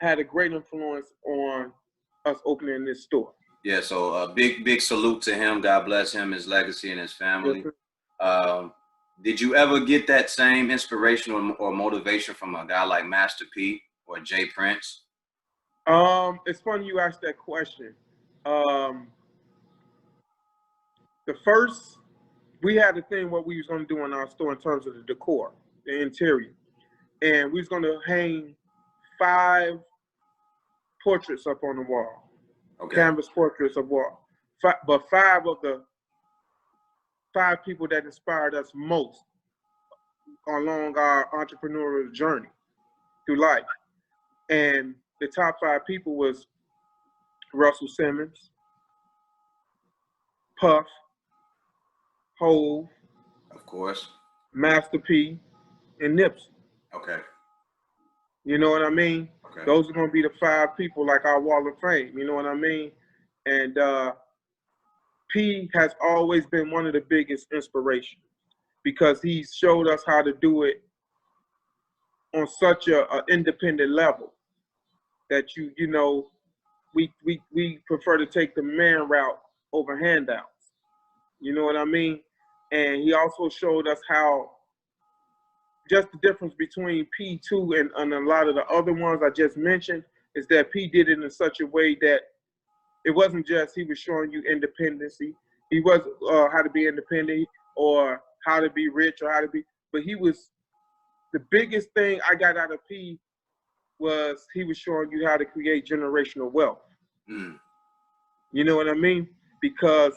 had a great influence on us opening this store. Yeah, so a big salute to him. God bless him, his legacy, and his family. Yes, Did you ever get that same inspiration or motivation from a guy like Master P or Jay Prince? It's funny you asked that question. The first, we had a thing what we was going to do in our store in terms of the decor, the interior, and we was going to hang 5 portraits up on the wall, canvas portraits of wall. But 5 of the 5 people that inspired us most along our entrepreneurial journey through life, and the top 5 people was Russell Simmons, Puff, Hove, of course, Master P, and Nipsey. Okay. You know what I mean? Okay. Those are going to be the 5 people like our wall of fame. You know what I mean? And P has always been one of the biggest inspirations because he showed us how to do it on such a independent level that you know we prefer to take the man route over handouts. You know what I mean? And he also showed us how just the difference between P2 and a lot of the other ones I just mentioned is that P did it in such a way that it wasn't just he was showing you independency. He was how to be independent or how to be rich or how to be, but he was, the biggest thing I got out of P was he was showing you how to create generational wealth. Mm. You know what I mean? Because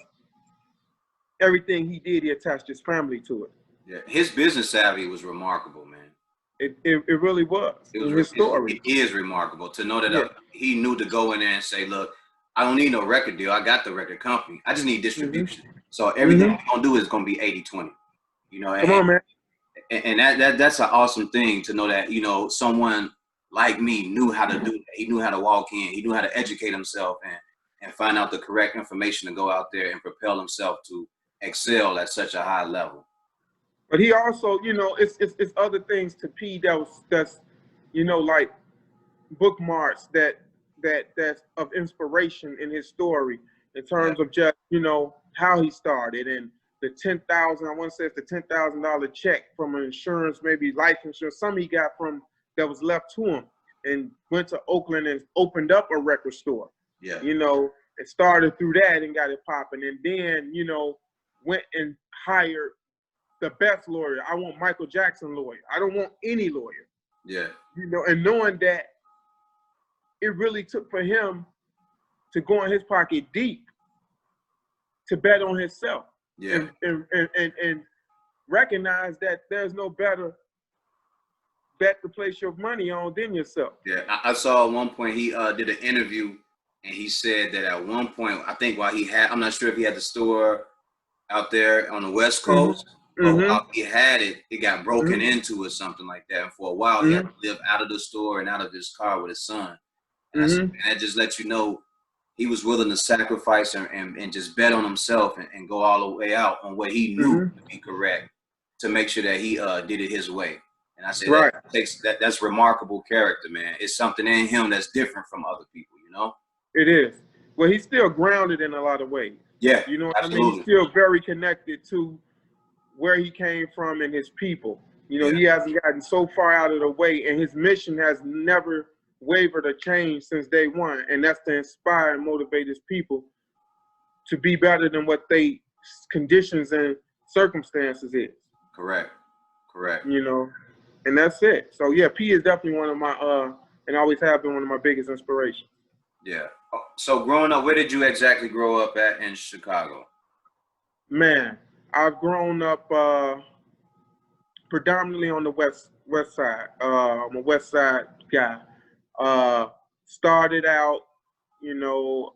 everything he did, he attached his family to it. Yeah, his business savvy was remarkable, man. It really was. It was his story. It is remarkable to know that he knew to go in there and say, look, I don't need no record deal. I got the record company. I just need distribution. Mm-hmm. So everything we're going to do is going to be 80-20. You know, come on, man. And that's an awesome thing to know that, you know, someone like me knew how to do that. He knew how to walk in. He knew how to educate himself and find out the correct information to go out there and propel himself to excel at such a high level. But he also, you know, it's other things to P that's, you know, like bookmarks that's of inspiration in his story in terms of just, you know, how he started and the $10,000, I want to say it's the $10,000 check from an insurance, maybe life insurance, something he got from that was left to him, and went to Oakland and opened up a record store. Yeah. You know, it started through that and got it popping, and then, you know, went and hired the best lawyer. I want Michael Jackson lawyer. I don't want any lawyer. Yeah. You know, and knowing that it really took for him to go in his pocket deep to bet on himself. Yeah. And recognize that there's no better bet to place your money on than yourself. Yeah. I saw at one point he did an interview and he said that at one point, I think while he had, I'm not sure if he had the store out there on the West Coast, but while he had it, it got broken into or something like that. And for a while, he had to live out of the store and out of his car with his son. And that just lets you know he was willing to sacrifice and just bet on himself and go all the way out on what he knew to be correct to make sure that he did it his way. And I say that's remarkable character, man. It's something in him that's different from other people, you know? It is. Well, he's still grounded in a lot of ways. Yeah, you know what absolutely. I mean? He's still very connected to where he came from and his people. You know, he hasn't gotten so far out of the way, and his mission has never wavered or changed since day one, and that's to inspire and motivate his people to be better than what they conditions and circumstances is. Correct. You know, and that's it. So yeah, P is definitely one of my and always have been one of my biggest inspirations. Yeah. So growing up, where did you exactly grow up at in Chicago? Man, I've grown up predominantly on the west side. I'm a west side guy. Started out, you know,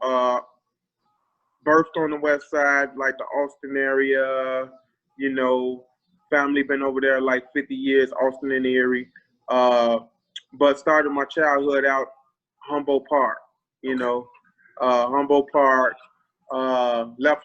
birthed on the west side, like the Austin area. You know, family been over there like 50 years, Austin and Erie. But started my childhood out Humboldt Park. You know, Humboldt Park. Left